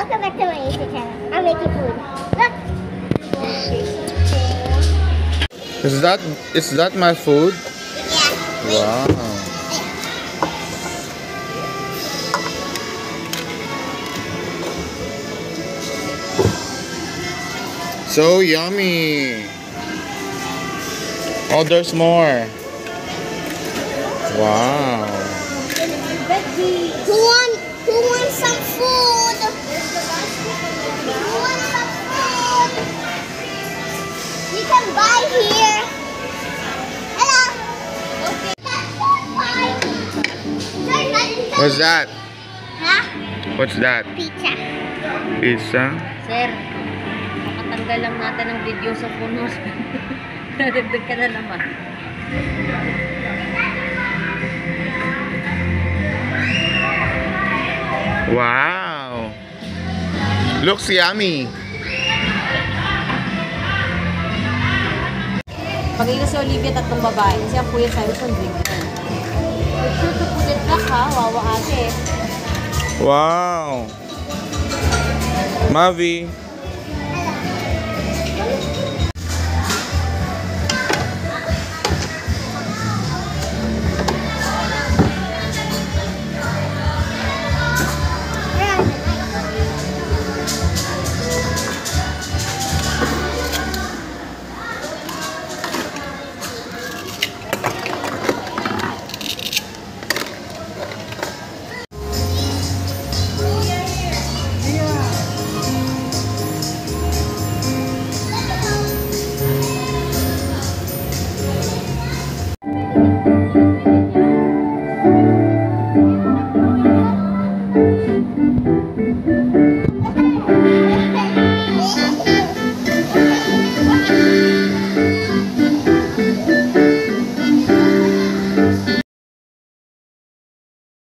welcome back to my YouTube channel. I'm making food. Look! Is that my food? Yeah. Wow. So yummy. Oh, there's more. Wow. Who wants some food? Who wants some food? You can buy here. Hello. Okay. What's that? Huh? What's that? Pizza. Pizza? Sir, makatanggal lang natin ang video sa phone mo. Nadagdag ka na naman. Wow. Looks yummy. Pag-iina si Olivia, tatlong babae. Kasi ang kuya sa'yo, drink na. Make sure to put it back ha, wawa ate. Wow. Mavi.